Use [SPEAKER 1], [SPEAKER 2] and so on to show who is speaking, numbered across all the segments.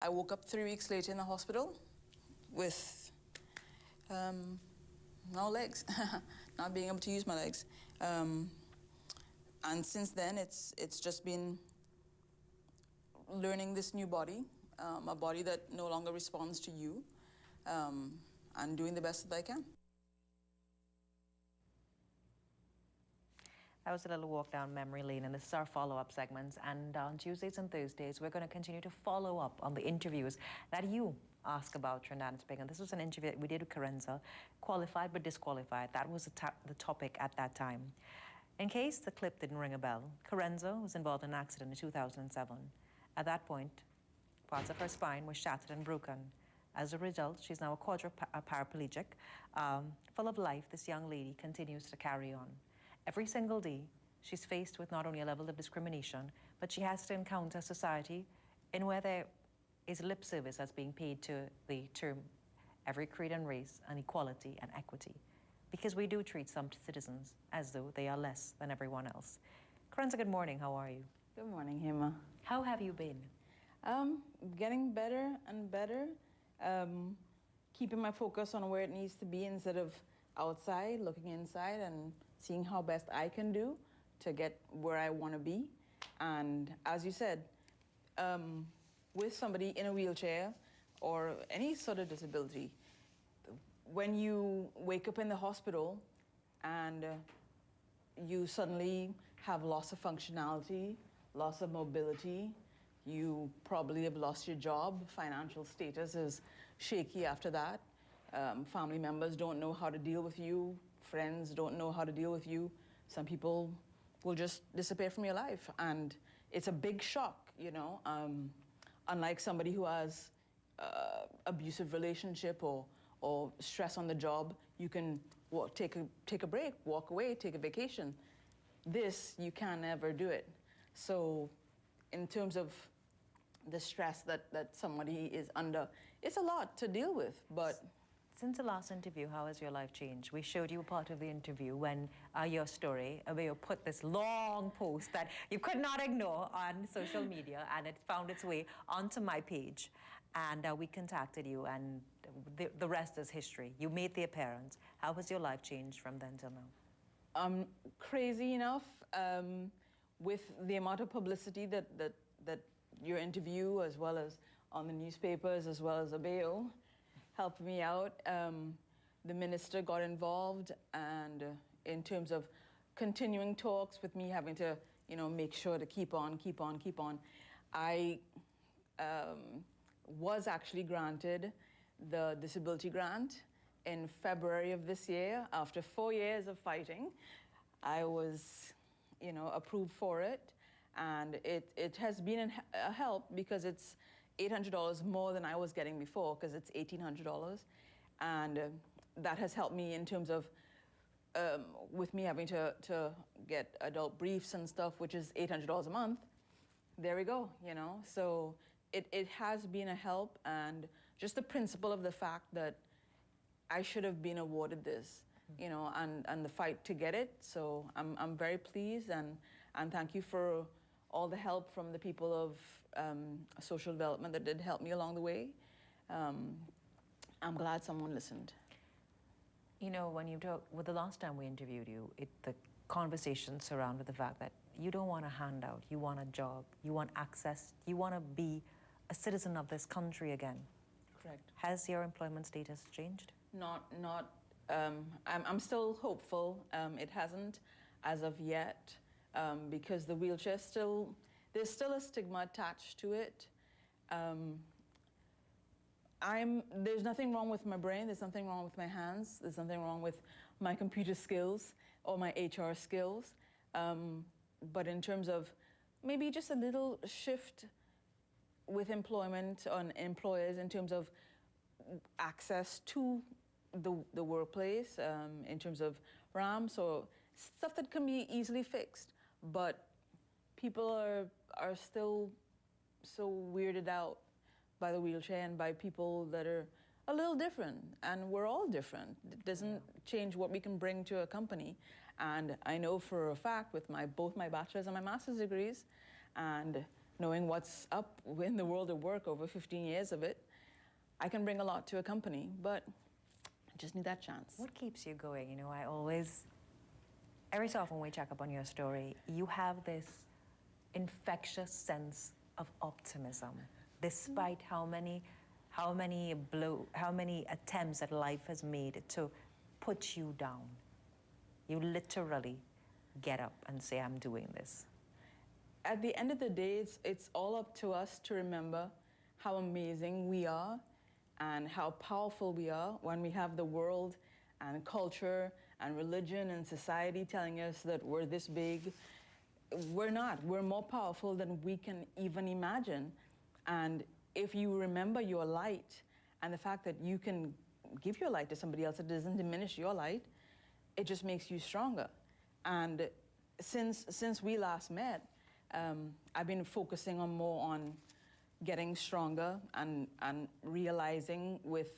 [SPEAKER 1] I woke up 3 weeks later in the hospital with no legs, not being able to use my legs. And since then, it's just been learning this new body, a body that no longer responds to you, and doing the best that I can.
[SPEAKER 2] That was a little walk down memory lane, and this is our follow-up segments. And on Tuesdays and Thursdays, we're going to continue to follow up on the interviews that you ask about Trinidad and Tobago. This was an interview that we did with Carenza, qualified but disqualified. That was the topic at that time. In case the clip didn't ring a bell, Carenza was involved in an accident in 2007. At that point, parts of her spine were shattered and broken. As a result, she's now a paraplegic. Full of life, this young lady continues to carry on. Every single day, she's faced with not only a level of discrimination, but she has to encounter society in where there is lip service that's being paid to the term every creed and race and equality and equity, because we do treat some citizens as though they are less than everyone else. Carenza, good morning. How are you?
[SPEAKER 1] Good morning, Hema.
[SPEAKER 2] How have you been?
[SPEAKER 1] Getting better and better. Keeping my focus on where it needs to be instead of outside, looking inside and seeing how best I can do to get where I want to be. And as you said, with somebody in a wheelchair or any sort of disability, when you wake up in the hospital and you suddenly have loss of functionality, loss of mobility, you probably have lost your job, financial status is shaky after that. Family members don't know how to deal with you. Friends don't know how to deal with you. Some people will just disappear from your life. And it's a big shock, you know. Unlike somebody who has abusive relationship or stress on the job, you can take a break, walk away, take a vacation. This, you can never do it. So in terms of the stress that somebody is under, it's a lot to deal with, but...
[SPEAKER 2] Since the last interview, how has your life changed? We showed you a part of the interview when your story, where you put this long post that you could not ignore on social media, and it found its way onto my page. And we contacted you, and the rest is history. You made the appearance. How has your life changed from then till now?
[SPEAKER 1] Crazy enough, with the amount of publicity that your interview, as well as on the newspapers, as well as Abeo, helped me out. The minister got involved, and in terms of continuing talks with me having to, you know, make sure to keep on. I was actually granted the disability grant in February of this year. After 4 years of fighting, I was, you know, approved for it, and it has been a help because it's $800 more than I was getting before, because it's $1,800. And that has helped me in terms of, with me having to get adult briefs and stuff, which is $800 a month. There we go, you know? So it has been a help, and just the principle of the fact that I should have been awarded this, you know, and the fight to get it. So I'm very pleased, and thank you for all the help from the people of social development that did help me along the way. I'm glad someone listened.
[SPEAKER 2] You know, when you talk, well, the last time we interviewed you, the conversation surrounded the fact that you don't want a handout, you want a job, you want access, you want to be a citizen of this country again.
[SPEAKER 1] Correct.
[SPEAKER 2] Has your employment status changed?
[SPEAKER 1] I'm still hopeful. It hasn't as of yet. Because the wheelchair there's still a stigma attached to it. There's nothing wrong with my brain, there's nothing wrong with my hands, there's nothing wrong with my computer skills or my HR skills. But in terms of maybe just a little shift with employment on employers in terms of access to the workplace, in terms of ramps or stuff that can be easily fixed. But people are still so weirded out by the wheelchair and by people that are a little different, and we're all different. It doesn't change what we can bring to a company. And I know for a fact with both my bachelor's and my master's degrees, and knowing what's up in the world of work over 15 years of it, I can bring a lot to a company, but I just need that chance.
[SPEAKER 2] What keeps you going? You know, I always, every so often when we check up on your story, you have this infectious sense of optimism, despite how many attempts that life has made to put you down. You literally get up and say, I'm doing this.
[SPEAKER 1] At the end of the day, it's all up to us to remember how amazing we are and how powerful we are when we have the world and culture and religion and society telling us that we're this big. We're not. We're more powerful than we can even imagine. And if you remember your light and the fact that you can give your light to somebody else, it doesn't diminish your light, it just makes you stronger. And since we last met, I've been focusing more on getting stronger and realizing with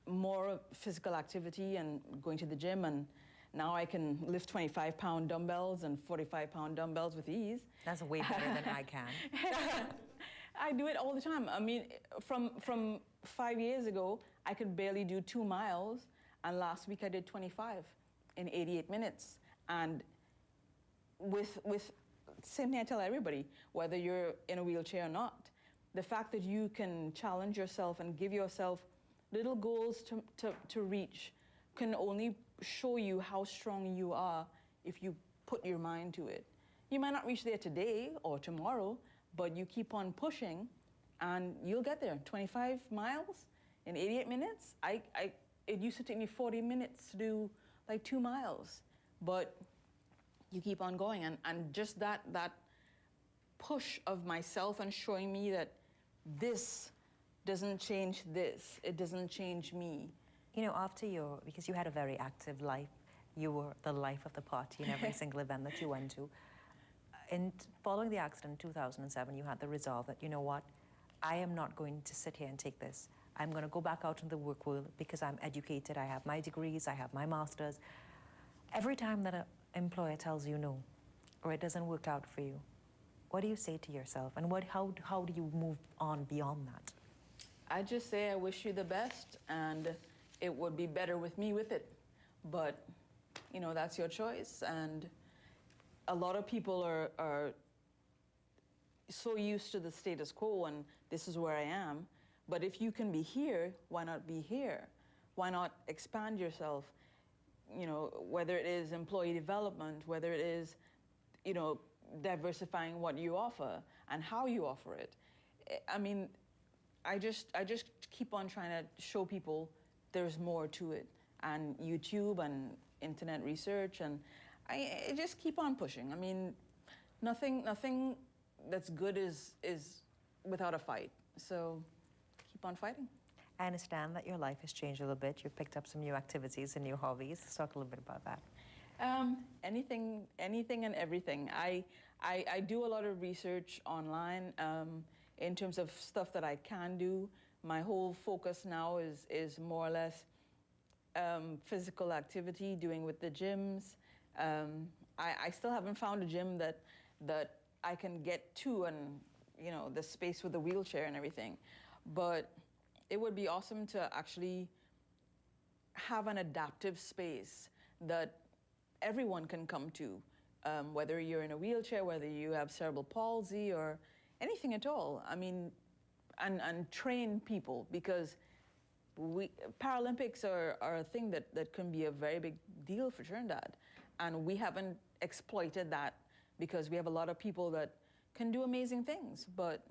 [SPEAKER 1] more physical activity and going to the gym, and now I can lift 25-pound dumbbells and 45-pound dumbbells with ease.
[SPEAKER 2] That's way better than I can.
[SPEAKER 1] I do it all the time. I mean, from 5 years ago, I could barely do 2 miles, and last week I did 25 in 88 minutes. And with same thing I tell everybody, whether you're in a wheelchair or not, the fact that you can challenge yourself and give yourself little goals to reach can only show you how strong you are if you put your mind to it. You might not reach there today or tomorrow, but you keep on pushing and you'll get there. 25 miles in 88 minutes? It used to take me 40 minutes to do like 2 miles, but you keep on going. And just that push of myself and showing me that this doesn't change this, it doesn't change me.
[SPEAKER 2] You know, because you had a very active life, you were the life of the party in every single event that you went to. And following the accident in 2007, you had the resolve that, you know what, I am not going to sit here and take this. I'm going to go back out into the work world because I'm educated, I have my degrees, I have my masters. Every time that an employer tells you no, or it doesn't work out for you, what do you say to yourself? And how do you move on beyond that?
[SPEAKER 1] I just say I wish you the best, and it would be better with me with it. But, you know, that's your choice. And a lot of people are so used to the status quo, and this is where I am. But if you can be here, why not be here? Why not expand yourself? You know, whether it is employee development, whether it is, you know, diversifying what you offer and how you offer it. I mean, I just keep on trying to show people there's more to it, and YouTube and internet research, and I just keep on pushing. I mean, nothing that's good is without a fight. So keep on fighting.
[SPEAKER 2] I understand that your life has changed a little bit. You've picked up some new activities and new hobbies. Let's talk a little bit about that.
[SPEAKER 1] Anything and everything. I do a lot of research online in terms of stuff that I can do. My whole focus now is more or less physical activity, doing with the gyms. I still haven't found a gym that I can get to, and you know, the space with the wheelchair and everything. But it would be awesome to actually have an adaptive space that everyone can come to, whether you're in a wheelchair, whether you have cerebral palsy or anything at all. I mean, and train people, because Paralympics are a thing that can be a very big deal for Trinidad. And we haven't exploited that because we have a lot of people that can do amazing things, but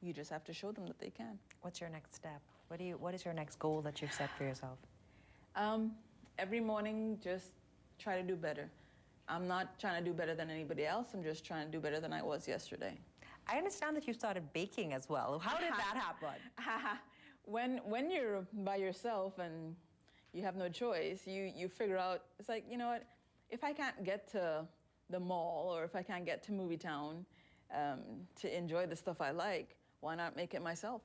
[SPEAKER 1] you just have to show them that they can.
[SPEAKER 2] What's your next step? What is your next goal that you've set for yourself?
[SPEAKER 1] Every morning, just try to do better. I'm not trying to do better than anybody else. I'm just trying to do better than I was yesterday.
[SPEAKER 2] I understand that you started baking as well. How did that happen?
[SPEAKER 1] When you're by yourself and you have no choice, you figure out, it's like, you know what, if I can't get to the mall or if I can't get to Movie Town to enjoy the stuff I like, why not make it myself?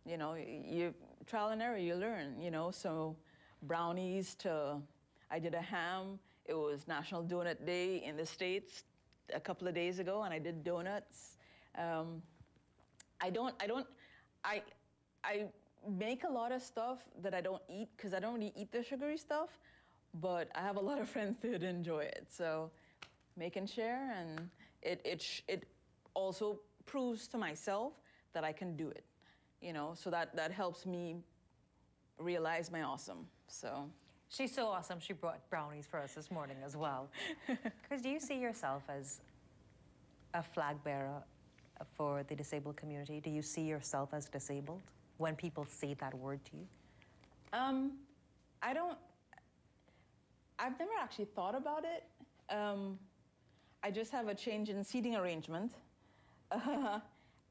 [SPEAKER 1] You know, you trial and error, you learn, you know. So brownies to, I did a ham. It was National Donut Day in the States a couple of days ago, and I did donuts. I I make a lot of stuff that I don't eat because I don't really eat the sugary stuff, but I have a lot of friends that enjoy it. So make and share, and it also proves to myself that I can do it, you know, so that helps me realize my awesome. So
[SPEAKER 2] She's so awesome. She brought brownies for us this morning as well. Because do you see yourself as a flag bearer for the disabled community? Do you see yourself as disabled when people say that word to you?
[SPEAKER 1] I don't. I've never actually thought about it. I just have a change in seating arrangement.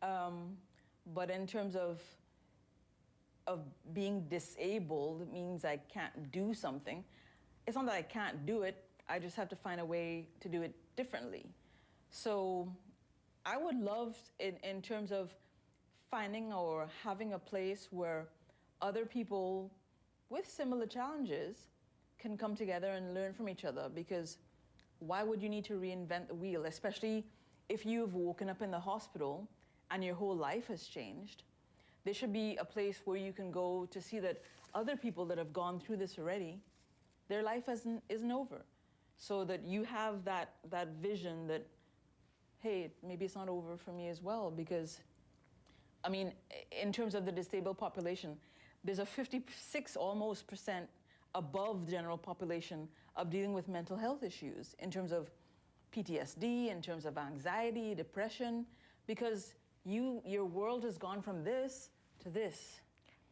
[SPEAKER 1] But in terms of being disabled means I can't do something. It's not that I can't do it, I just have to find a way to do it differently. So I would love, in terms of finding or having a place where other people with similar challenges can come together and learn from each other, because why would you need to reinvent the wheel, especially if you've woken up in the hospital and your whole life has changed? There should be a place where you can go to see that other people that have gone through this already, their life isn't over. So that you have that vision that, hey, maybe it's not over for me as well. Because, I mean, in terms of the disabled population, there's a 56 almost % above the general population of dealing with mental health issues in terms of PTSD, in terms of anxiety, depression, because your world has gone from this to this.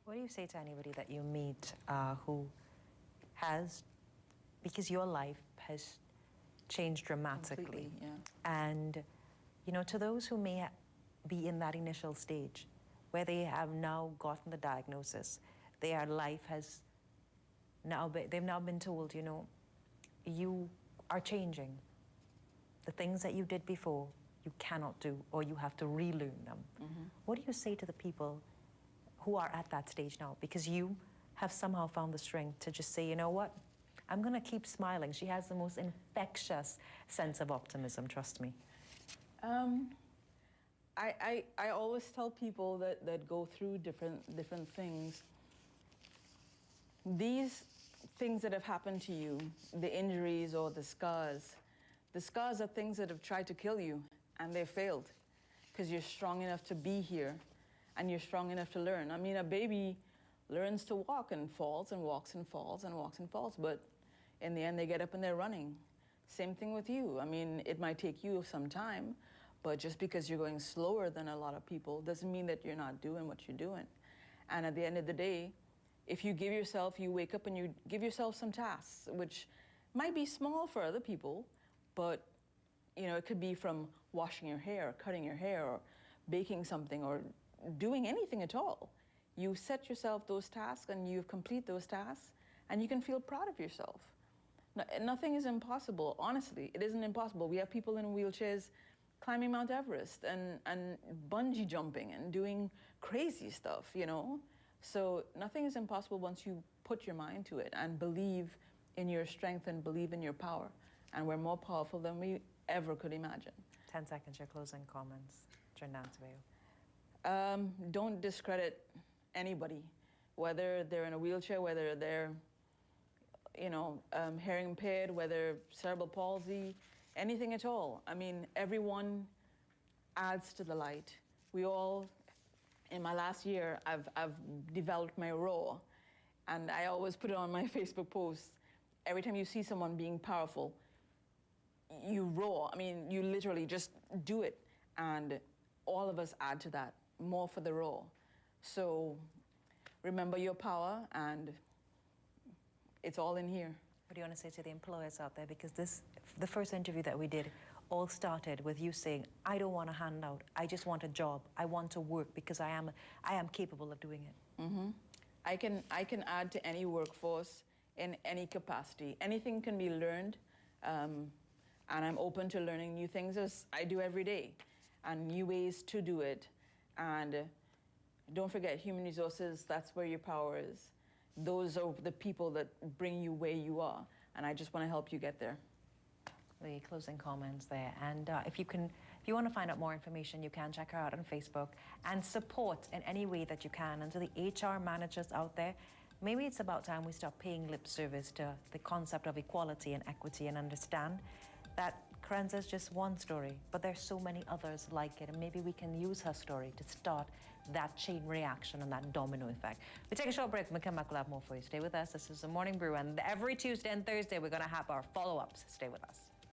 [SPEAKER 2] What do you say to anybody that you meet who has, because your life has changed dramatically?
[SPEAKER 1] Completely, yeah.
[SPEAKER 2] And, you know, to those who may be in that initial stage where they have now gotten the diagnosis, their life has now they've now been told, you know, you are changing. The things that you did before, you cannot do, or you have to relearn them. Mm-hmm. What do you say to the people who are at that stage now? Because you have somehow found the strength to just say, you know what, I'm going to keep smiling. She has the most infectious sense of optimism, trust me.
[SPEAKER 1] I always tell people that go through different things, these things that have happened to you, the injuries or the scars are things that have tried to kill you, and they failed, because you're strong enough to be here, and you're strong enough to learn. I mean, a baby learns to walk and falls and walks and falls and walks and falls, but in the end, they get up and they're running. Same thing with you. I mean, it might take you some time, but just because you're going slower than a lot of people doesn't mean that you're not doing what you're doing. And at the end of the day, if you wake up and you give yourself some tasks, which might be small for other people, but you know, it could be from washing your hair, cutting your hair, or baking something, or doing anything at all. You set yourself those tasks and you complete those tasks, and you can feel proud of yourself. Nothing is impossible, honestly. It isn't impossible. We have people in wheelchairs climbing Mount Everest and bungee jumping and doing crazy stuff, you know? So nothing is impossible once you put your mind to it and believe in your strength and believe in your power. And we're more powerful than we ever could imagine.
[SPEAKER 2] 10 seconds, your closing comments. June2017.
[SPEAKER 1] Don't discredit anybody, whether they're in a wheelchair, whether they're, you know, hearing impaired, whether cerebral palsy, anything at all. I mean, everyone adds to the light. We all, in my last year, I've developed my raw, and I always put it on my Facebook posts. Every time you see someone being powerful, you raw. I mean, you literally just do it, and all of us add to that, more for the raw. So remember your power, and it's all in here.
[SPEAKER 2] What do you want to say to the employers out there? Because the first interview that we did all started with you saying, I don't want a handout, I just want a job, I want to work because I am capable of doing it.
[SPEAKER 1] Mm-hmm. I can add to any workforce in any capacity. Anything can be learned, and I'm open to learning new things, as I do every day, and new ways to do it. And don't forget, human resources, that's where your power is. Those are the people that bring you where you are, and I just want to help you get there.
[SPEAKER 2] The closing comments there. And if you can If you want to find out more information, you can check her out on Facebook and support in any way that you can. And to the HR managers out there, maybe it's about time we stop paying lip service to the concept of equality and equity and understand that Karenza is just one story, but there's so many others like it, and maybe we can use her story to start that chain reaction and that domino effect. We take a short break. When we come back, we'll have more for you. Stay with us. This is the Morning Brew, and every Tuesday and Thursday, we're going to have our follow-ups. Stay with us.